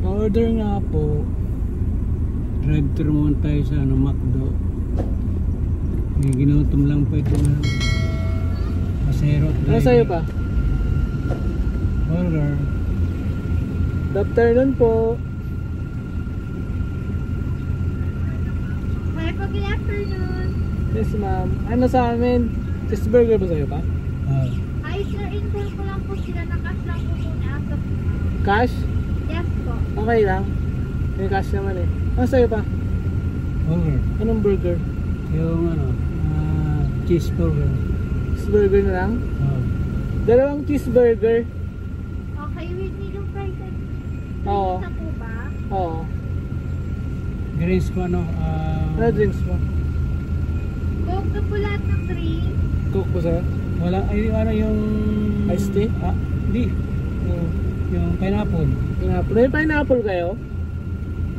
Order nga po. Drive-thru muna tayo sa McDo. May ginutom lang po ito na pasero. Ano sa'yo pa? Burger. Good afternoon po. Hi po, good afternoon. Yes ma'am. Ano sa amin? Cheeseburger ba sa'yo pa? Hi sir, inform ko lang po sila. Nakas lang po muna as of now. Cash? Yes po. Okay lang. May cash naman eh. Ano sa'yo pa? Burger. Anong burger? Yung cheeseburger. Cheeseburger na lang? Dalawang cheeseburger. Okay, with medium fries and Oo. isa po ba? Oo. Drinks ko Ano drinks mo? Coke na po lahat ng drink. Coke po sa'yo? wala, ay ano yung Iced tea? Hindi. Yung pineapple. Pineapple. May pineapple kayo?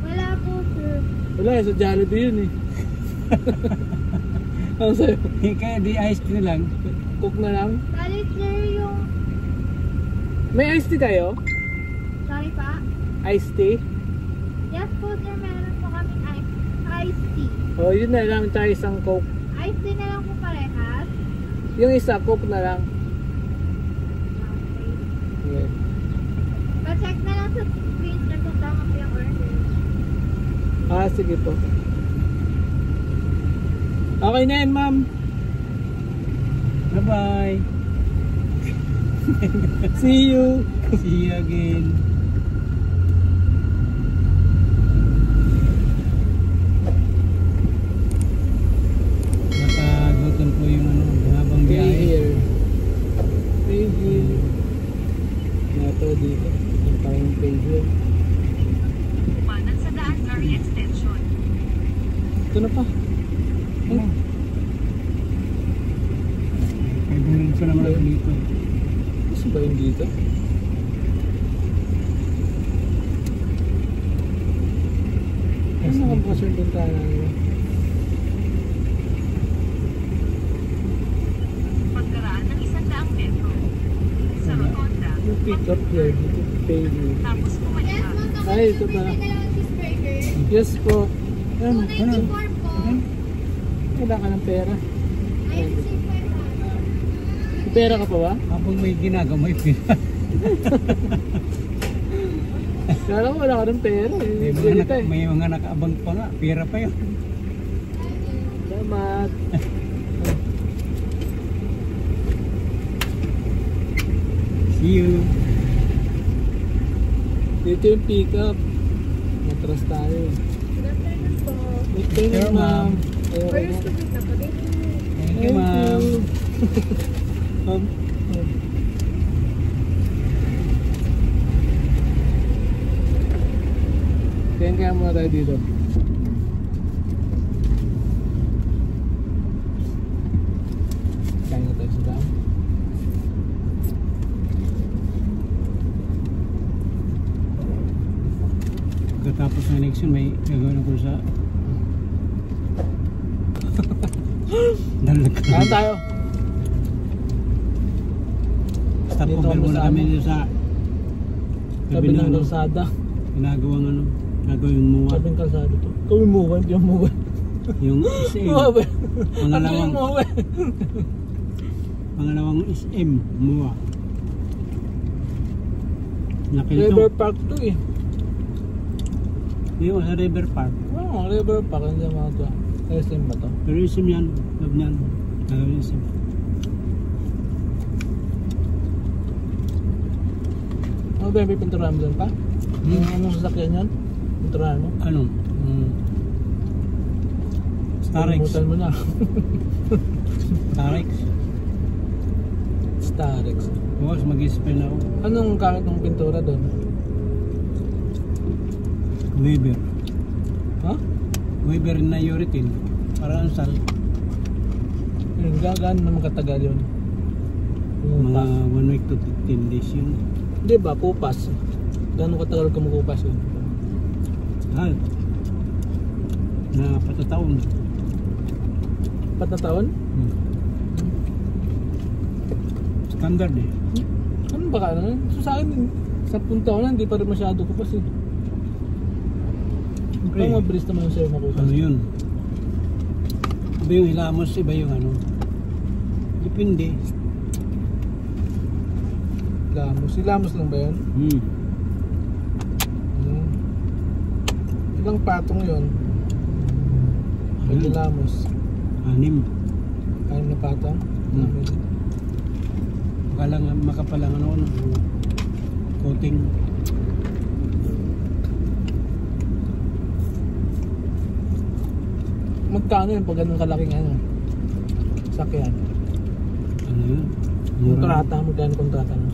Wala po sir. Wala eh, sa Jollibee yun eh. Ano sa'yo? Kaya di iced tea na lang. Coke na lang? Salit sir yung... May iced tea kayo? Sorry pa? Iced tea? Yes po sir, meron po kaming iced tea. O yun na lang, tayo isang Coke. Iced tea na lang po parehas. Yung isa, Coke na lang. Okay. Okay. Pa-check na lang sa screen sir kung tama po yung order. Sige po. Okay na yan, ma'am. Bye-bye. See you. See you again. Nakagutom po yung habang Pay biyahe. here. Pay here. Nato dito. Yung parang pay here. Umanan sa daan, Gary Extension. Ito na pa. Ano? Kaya diretso naman ako dito. Gusto ba yung dito? Ano nakapasyon din tayo? Pagkaraan ng 100 metro. Sa Rotonda. Yung pick up here. Dito pay here. Tapos Yes pumalikad. po, Ay, ito ba? May dalawang cheeseburger. Yes po. Ano? 294 po. Wala ka ng pera. Ayun sir, May pera ka pa ba? Habang may ginagawa, may pila. Kala ko wala ka ng pera. May mga nakaabang pa nga. Pira pa yun. Salamat. See you. Dito yung pick up. Matras tayo. Good afternoon po. Good Sure, ma'am. First to na po din. Thank you, ma'am. Ma'am. Kaya muna tayo dito. Kaya na tayo sa daan. Pagkatapos ng election, may gagawin ako sa dalag ka. Saan tayo? Stop Dito over kami muna sa kami ano? dito sa Sabi ng kalsada. ginagawang gagawin mo Sabi ng kalsada to. Kawin mo ba? Hindi mo ba? yung SM. Muwa ba? Pangalawang, Ano yung muwa? pangalawang SM muwa. Nakilito. River Park to eh. Yung sa River Park. Oo, River Park. Hindi mga to. SM ba to? Pero SM yan. Love niyan. Gagawin SM. Ano ba yung pipinturahan mo doon pa? Anong sasakyan yan? Pinturahan mo? Ano? Starex. Kalimutan mo na. Starex. Starex. Bukas mag-spell ako. Anong gamit ng pintura doon? Weber. Ha? Weber na urethane. Para ang sal. Yung gagaan naman katagal yun. Mga Pupas. 1 week to 15 days yun. Di ba? Pupas. Gano'ng katagal ka makupas yun? Na patataon. 4 na taon? Standard eh. Ano ba ka? So sa akin, 10 taon na, hindi pa rin masyado kupas eh. Siyempre, Ito mabilis naman sa'yo makuha. ano yun? Iba yung hilamos, iba yung ano. Depende. Lamos. Silamos lang ba yun? Hmm. Hmm. Ilang patong yun? Pag Ayun. lamos. 6. Kain na patong? Hmm. Makalang makapalang ano, coating. Magkano yun pag ganun kalaking ano? Sakyan. Ano yun? Kontrata, magkano kontrata mo?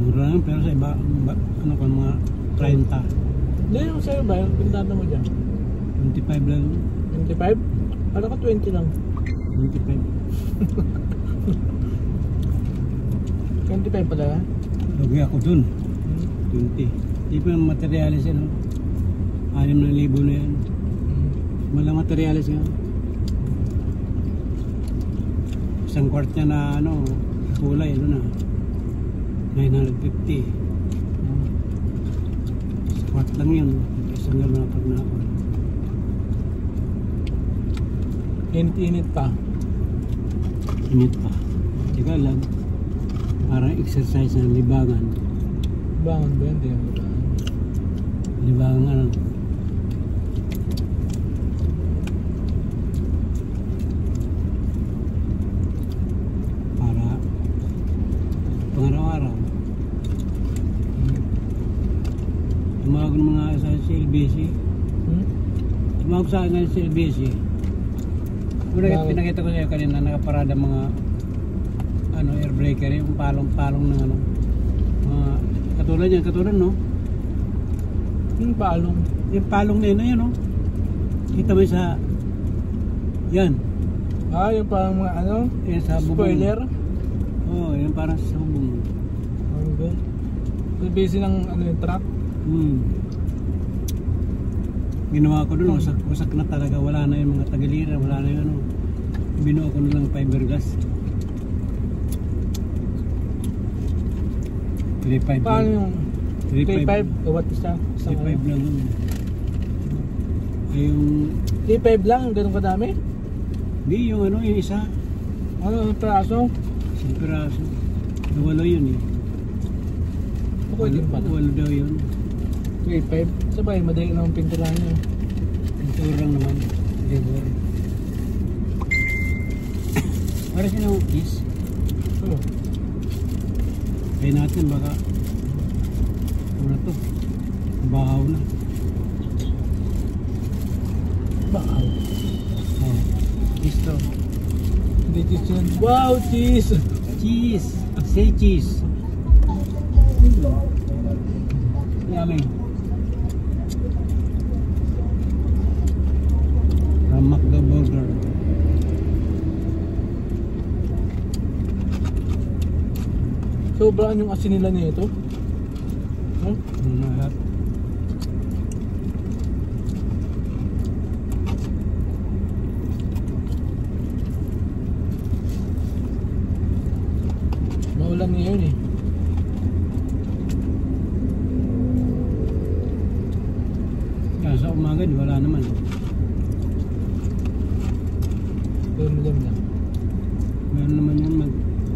Mura lang, pero sa iba, ano ka, mga 30. Hindi yung sa'yo ba? Yung kontrata mo dyan? 25 lang. 25? Kala ko 20 lang. 25. 25 pala yan? Lagi ako dun. 20. Di pa yung materialis yan, no? 6,000 na yan. Malang materialis yan. Isang quart niya na, ano, kulay, ano na. 950. Sa quart lang yun. Isang gano'n na pag na. Init pa. Init pa. Teka lang. Parang exercise ng libangan. Bangon ba yun? Di yan. Libangan ano. Para pangaraw-araw. Tumawag ng mga sa CLBC. Hmm? Tumawag sa akin ng CLBC. Bakit? Pinakita ko sa'yo kanina, nakaparada mga ano, air breaker, yung palong-palong ng ano. Mga katulad no? Yung palong. Yung palong na yun, no? Kita mo sa yan. Ah, yung parang mga ano? Yan sa bubong. Spoiler? Oo, yan parang sa bubong. Ano ba? So, busy ng ano yung truck? Ginawa ko dun, wasak na talaga. Wala na yung mga tagalira, wala na yung ano. Binuo ko na lang fiberglass. 3.5 Paano lang. yung 3.5? Kawat isa? 3.5 lang yun. Ay yung, 3.5 lang? Ganun kadami? di yung ano, yung isa. Ano yung peraso? Isang piraso. Nawalo yun eh. Pwede pala. Walo daw yun. 3.5? Sabay, madali naman pinturahan nyo. Pintura lang naman. Labor. Para siya ng kiss. Oh. Kaya natin baka ano to, bahaw na. Bakaw. Oh, kiss to. Hindi cheese yan. Wow, cheese! Cheese! Say cheese! Yummy. From McDo Burger. Sobrang yung asin nila nito. Huh? Lahat. Maulan ngayon eh. Kaya sa umaga, di wala naman. Dum-dum lang. Meron naman yun,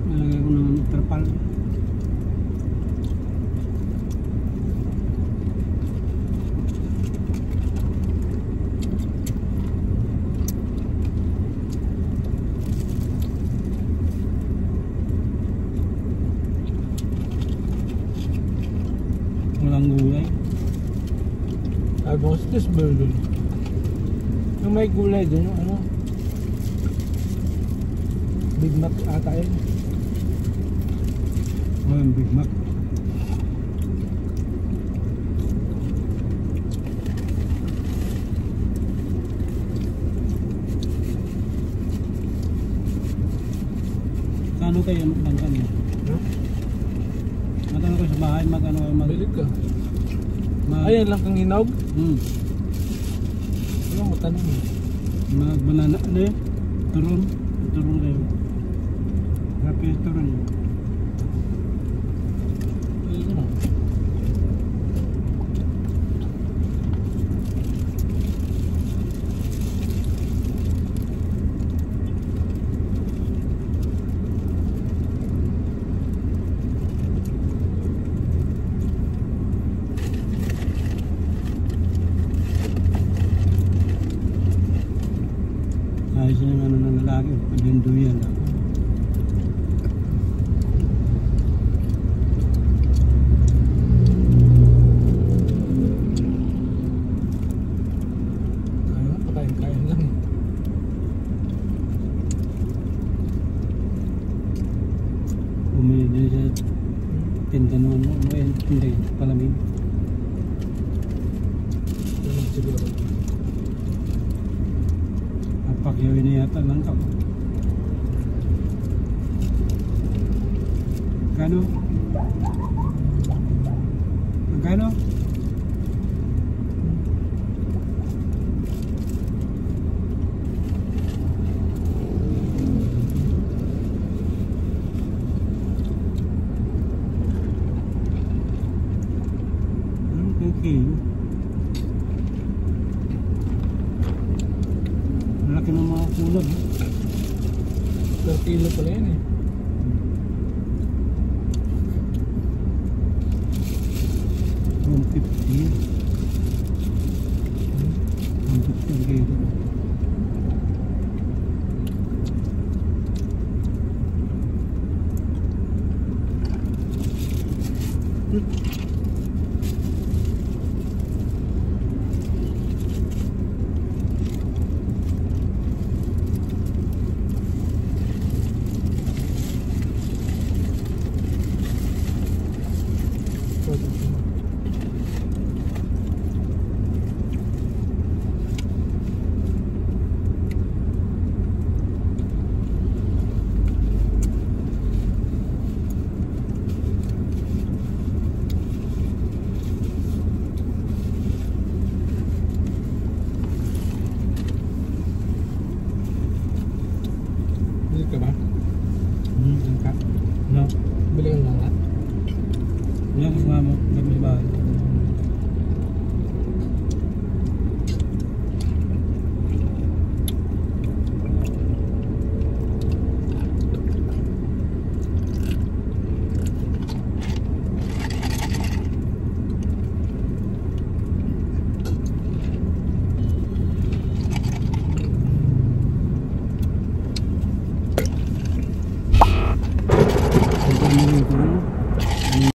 malagay ko ng trapal. Walang gulay. Sabi ko, cheese burger. Yung may gulay dun, yung ano? Big Mac ata yun. Oh, yung Big Mac. Kano kayo bangkan mo? Huh? Magkano ko sa bahay, magkano Mabilig ka. Ayan lang kang hinog. Walang matanong eh. Banana, ano yun? Turon. Turon kayo. Grabe yung turon. Ayun na. lagi. Pagando yan. Kaya, pakain-kain lang. Bumili din sa tinda naman mo. May tinda yun. Palamig. Ganun siguro. Pakyawin na yata lang ka. Magkano? Magkano? Okay. Malaki ng mga kulag. Per kilo pala yan eh. $150. $150. Bili ka ba? Langka. No. Bili ka lang lahat? Yan, sumama. Nagmay bahay.